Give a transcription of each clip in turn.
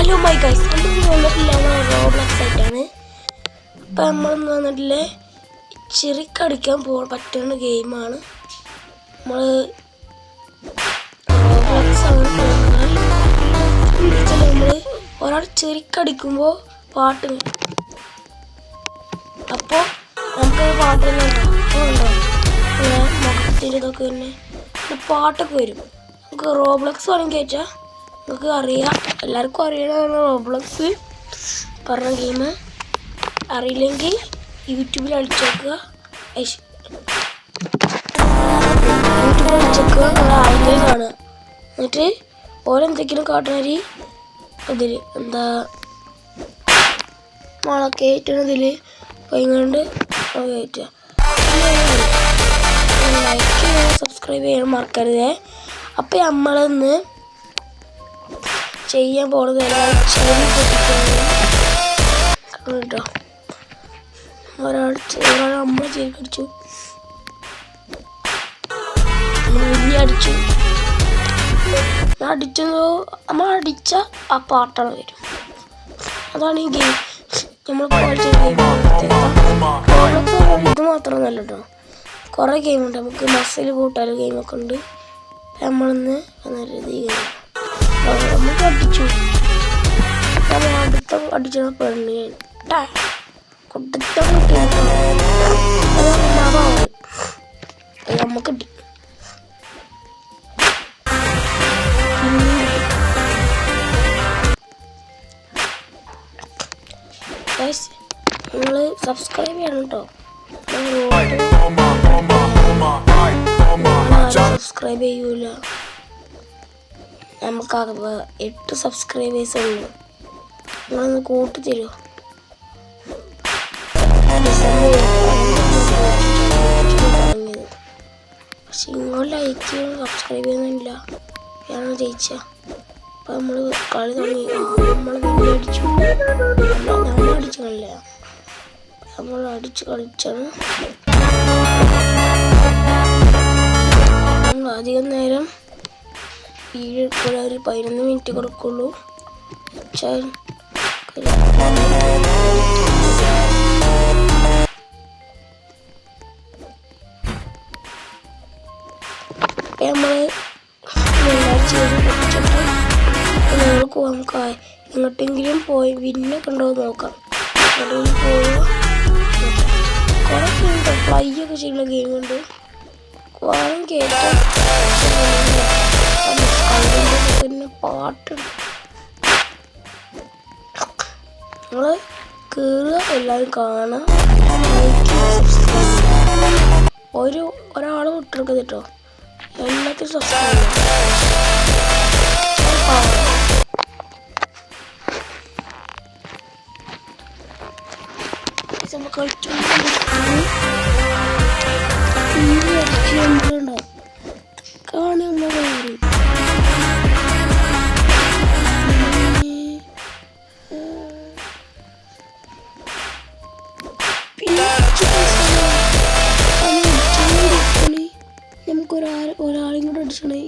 Hello my guys, നമ്മൾ വന്നിട്ടില്ല റോബ്ലക്സ് ആയിട്ടാണ്. അപ്പം നമ്മളൊന്ന് വന്നിട്ടില്ലേ ചിറിക്കടിക്കാൻ പറ്റുന്ന ഗെയിമാണ്. നമ്മൾ റോബ്ലക്സ് ആണ്. നമ്മൾ ഒരാൾ ചിറിക്കടിക്കുമ്പോൾ പാട്ട് വരും. അപ്പോൾ നമുക്കത് പാട്ടൊന്നും ഉണ്ടോ മുഖത്തിൻ്റെ ഇതൊക്കെ തന്നെ പാട്ടൊക്കെ വരും. നമുക്ക് റോബ്ലക്സ് വേണമെങ്കിൽ കയറ്റാം. നിങ്ങൾക്ക് അറിയാം, എല്ലാവർക്കും അറിയണതാണ് റോബ്ലക്സ് പറഞ്ഞ ഗെയിം. അറിയില്ലെങ്കിൽ യൂട്യൂബിൽ അടിച്ചു നോക്കുക. യൂട്യൂബിൽ അടിച്ചു നോക്കുക, നിങ്ങൾ ആൾക്കാർ കാണുക. എന്നിട്ട് ഓരോന്തെങ്കിലും കാട്ടുകാരി അതിൽ എന്താ മുളക്കെ കയറ്റണതിൽ പോയിക്കൊണ്ട് കയറ്റുക. ലൈക്ക് ചെയ്യാൻ സബ്സ്ക്രൈബ് ചെയ്യാൻ മറക്കരുതേ. അപ്പം നമ്മളിന്ന് ചെയ്യാൻ പോണത് ചെവി കേട്ടോ. ഒരാൾ നമ്മൾ ചെവി കടിച്ചു, വലിയ അടിച്ചു. അടിച്ചതോ നമ്മൾ അടിച്ച ആ പാട്ടാണ് വരും. അതാണ് ഈ ഗെയിം. നമ്മൾ ഇത് മാത്രമൊന്നുമല്ല കേട്ടോ, കുറേ ഗെയിമുണ്ട്. നമുക്ക് മസിൽ കൂട്ടാനും ഗെയിമൊക്കെ ഉണ്ട്. നമ്മളിന്ന് നല്ല ഗെയിം നമുക്ക് അടിച്ചു. അടുത്ത അടിച്ച പെണ്ണ് കൊടുത്ത നമുക്ക് കിട്ടി. നിങ്ങൾ സബ്സ്ക്രൈബ് ചെയ്യണം കേട്ടോ. സബ്സ്ക്രൈബ് ചെയ്യൂല. നമുക്ക് 8 സബ്സ്ക്രൈബേഴ്സ് ഉള്ളു. നിങ്ങളൊന്ന് കൂട്ടി തരുമോ? പക്ഷെ നിങ്ങൾ ലൈക്ക് ചെയ്യണം, സബ്സ്ക്രൈബ് ചെയ്യുന്നില്ല. ഞാൻ ജയിച്ച അപ്പം നമ്മൾ കളി തുടങ്ങി. നമ്മൾ വലിയ അടിച്ചു. നമ്മൾ അടിച്ചു കളില്ല, നമ്മൾ അടിച്ച് കളിച്ചാണ്. നമ്മൾ അധികം നേരം വീഡിയോ എടുക്കുക, ഒരു 11 മിനിറ്റ് കൊടുക്കുള്ളൂ. നമ്മൾ നമുക്ക് എങ്ങോട്ടെങ്കിലും പോയി വിന്നൊക്കെ ഉണ്ടോ നോക്കാം. കുറെ ഗെയിമുണ്ട്, ഫ്ലൈ ഒക്കെ ചെയ്യുന്ന ഗെയിമുണ്ട്. കുറെ കേട്ടാൽ പിന്നെ പാട്ടുണ്ട്. നിങ്ങൾ കയറുക, എല്ലാവരും കാണാം. ഒരാൾ വിട്ടെടുക്കുക കേട്ടോ. എല്ലാത്തിനും സബ്സ്ക്രൈബ് ണ്ടോ കാണുന്ന നമുക്ക് ഒരാളെയും കൂടെ അടിച്ചണേ.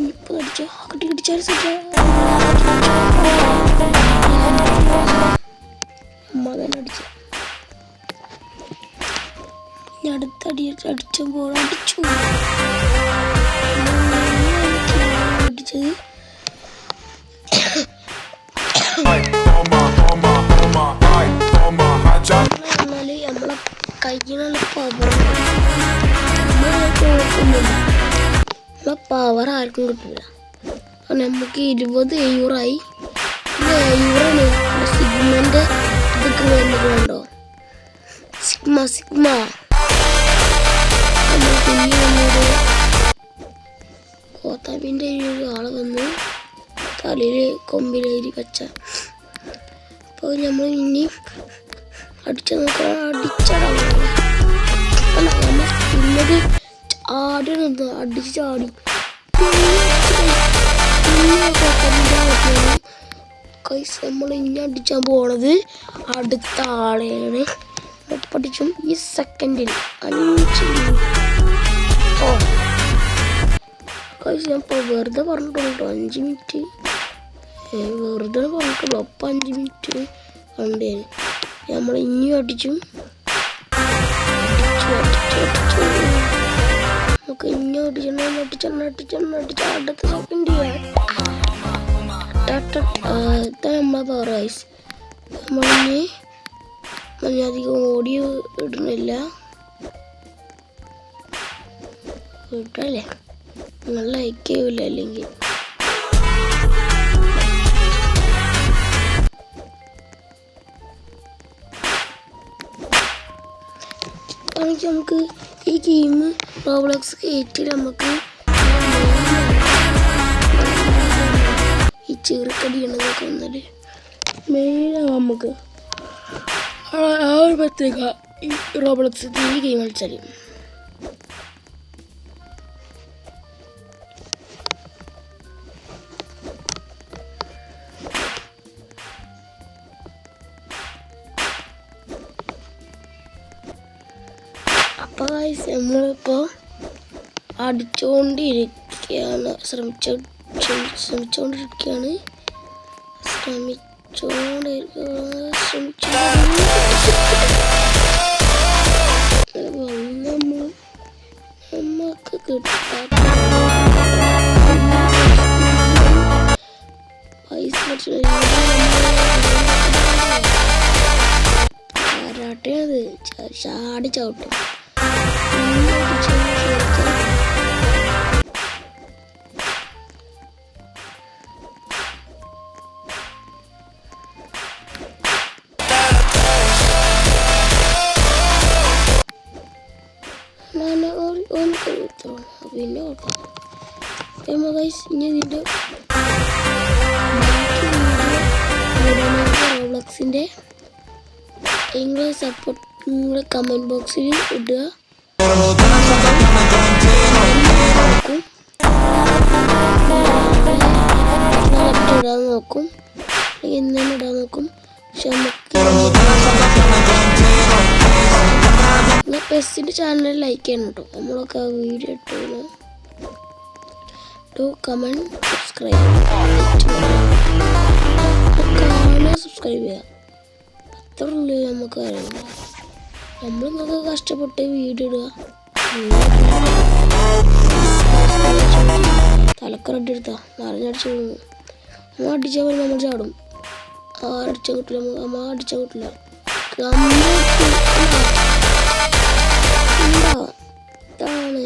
ഇപ്പൊ അടിച്ചോ, കടിച്ചാൽ അമ്മ തന്നെ അടിച്ചു. അടുത്തടി അടിച്ചപ്പോൾ അടിച്ചു. അടിച്ചത് നമ്മളെ കയ്യിനുള്ള പവർ ആർക്കും കിട്ടില്ല. നമുക്ക് 20 എയ്യൂറായി. എയ്യൂറാണ് സിഗ്മന്റെ ഇതൊക്കെ വേണ്ടോ. സിഗ്മ കോത്താബിൻ്റെ ഒരു ആള് വന്ന് തലയിൽ കൊമ്പിലേരി കച്ച. അപ്പോൾ നമ്മൾ ഇനി അടിച്ചു നോക്കാം. അടിച്ചടാൻ ഇന്നത് ആടി നിന്ന് അടിച്ച് ചാടി. നമ്മൾ ഇനി അടിച്ചാൻ പോണത് അടുത്ത ആളെയാണ്. പഠിച്ചും ഈ സെക്കൻഡിൽ 5 മിനിറ്റ് ഞാൻ ഇപ്പോൾ വെറുതെ പറഞ്ഞിട്ടുള്ളൂ 5 മിനിറ്റ് വെറുതെ പറഞ്ഞിട്ടുള്ളൂ. അപ്പം 5 മിനിറ്റ് കണ്ടു നമ്മൾ ഇനിയും അടിച്ചും നമുക്ക് ഇനിയും അടിച്ചെണ്ണ അടുത്ത സെക്കൻഡ് ചെയ്യാം. നമ്മളെ പവർ വൈസ് നമ്മളിനി അധികം ഓഡിയോ ഇടുന്നില്ല ഇട്ടല്ലേ നിങ്ങൾ ലൈക്ക് ചെയ്യൂല അല്ലെങ്കിൽ നമുക്ക് ഈ ഗെയിം റോബ്ലോക്സ് കയറ്റിൽ നമുക്ക് ഈ ചെറുക്കടിയുള്ളതൊക്കെ വന്നാൽ മെയിനാണ് നമുക്ക് ആ ഒരു പ്രത്യേക ഈ റോബ്ലോക്സ് ഈ ഗെയിം കളിച്ചാൽ. അപ്പോൾ നമ്മളിപ്പോൾ അടിച്ചുകൊണ്ടിരിക്കുകയാണ് ശ്രമിച്ചുകൊണ്ടിരിക്കുകയാണ് നമുക്ക് കിട്ടാത്ത പൈസ ആരാട്ടത് ചാടി ചവിട്ടും. പിന്നെ ഇനി ഇതിൻ്റെ റോബ്ലോക്സിൻ്റെ നിങ്ങളെ സപ്പോർട്ട് നിങ്ങളെ കമൻറ്റ് ബോക്സിൽ ഇടുക. ഇടാൻ നോക്കും ഇന്നലെ ഇടാൻ നോക്കും. പക്ഷെ നമുക്ക് പെസ്സിൻ്റെ ചാനൽ ലൈക്ക് ചെയ്യണം കേട്ടോ. നമ്മളൊക്കെ ആ വീഡിയോ ഇട്ടു കമൻറ്റ് സബ്സ്ക്രൈബ് സബ്സ്ക്രൈബ് ചെയ്യുക. അത്ര ഉള്ളൂ നമുക്ക് അറിയില്ല. നമ്മൾ നിങ്ങൾക്ക് കഷ്ടപ്പെട്ട് വീഡിയോ ഇടുക. തലക്കറട്ടി എടുത്താൽ നിറഞ്ഞടിച്ച് പോകുന്നു. നമ്മൾ അടിച്ചാൽ പോലും നമ്മൾ ചാടും. അടിച്ചാൽ കിട്ടില്ല അമ്മ അടിച്ചാൽ കിട്ടില്ല. ഇതാണ്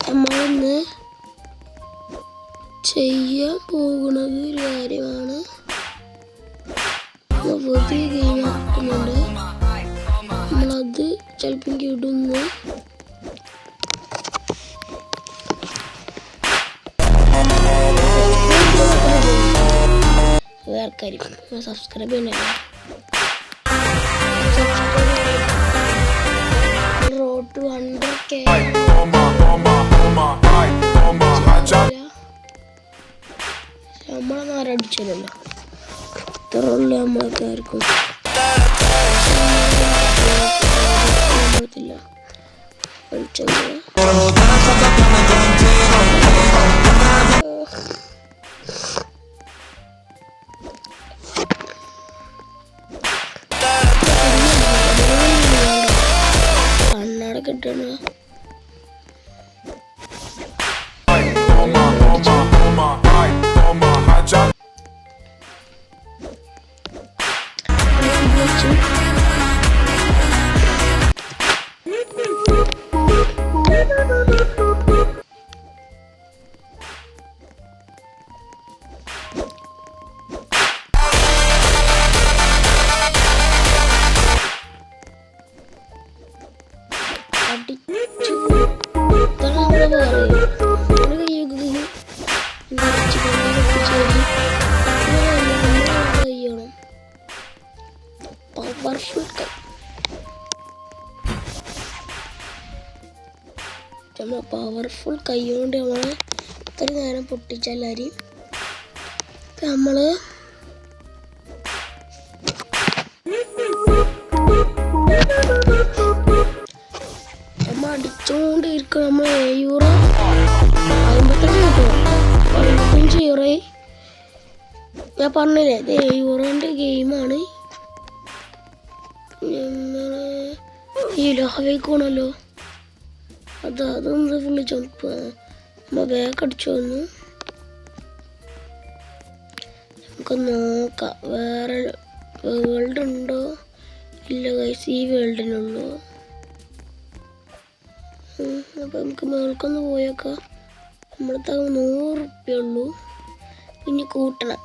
നമ്മളിന്ന് ചെയ്യാൻ പോകുന്നത് ഒരു കാര്യമാണ്. പുതിയ ഗെയിം ആക്കുന്നുണ്ട്. നമ്മളത് ചിലപ്പോൾ ഇടുന്നു. വേറെ കാര്യം സബ്സ്ക്രൈബ് ചെയ്യണേ. റോഡ് ടു 100K നമ്മളൊന്നും ആരടിച്ചില്ലല്ലോ. ഇത്ര ഉള്ളു നമ്മളൊക്കെ ആർക്കും കണ്ണാട കിട്ടണ പവർഫുൾ കൈ. നമ്മൾ പവർഫുൾ കൈ കൊണ്ട് നമ്മൾ ഇത്ര നേരം പൊട്ടിച്ച എല്ലാവരെയും നമ്മൾ അടിച്ചുകൊണ്ട് ഇരിക്കും. നമ്മൾ യൂറോ 55 കിട്ടും. 55 യൂറോ ഞാൻ പറഞ്ഞില്ലേ, ഇത് യൂറോൻ്റെ ഗെയിമാണ്. ഈ ലോഹവേക്കാണല്ലോ അതൊന്ന് ഫുള്ള് ജമ്പ്. നമ്മൾ ബാക്ക് അടിച്ചു വന്നു. നമുക്ക് നോക്കാം വേറെ വേൾഡ് ഉണ്ടോ. ഇല്ല ഗൈസ്, ഈ വേൾഡിനുള്ളൂ. അപ്പം നമുക്ക് മേൾക്കൊന്ന് പോയേക്കാം. നമ്മളത്തെ 100 റുപ്യ ഉള്ളൂ. ഇനി കൂട്ടണം.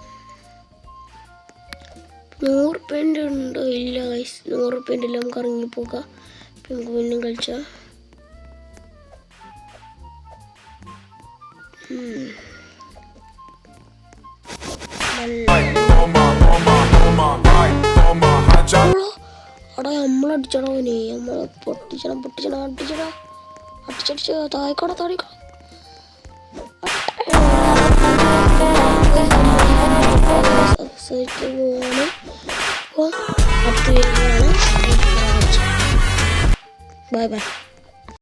100 റുപ്യൻ്റെ ഉണ്ടോ. ഇല്ല ഗൈസ്, 100 റുപ്യൻ്റെ ഇല്ല. നമുക്ക് ഇറങ്ങിപ്പോകാം. അപ്പം നമുക്ക് പിന്നെയും കളിച്ചാൽ അടാ നമ്മളടിച്ചടാ അവനെ. നമ്മൾ അടിച്ചടിച്ച് താഴെക്കോടെ താഴെക്കോ. പോവാണ്. അപ്പോൾ അടുത്ത വീഡിയോയാണ്. Bye bye.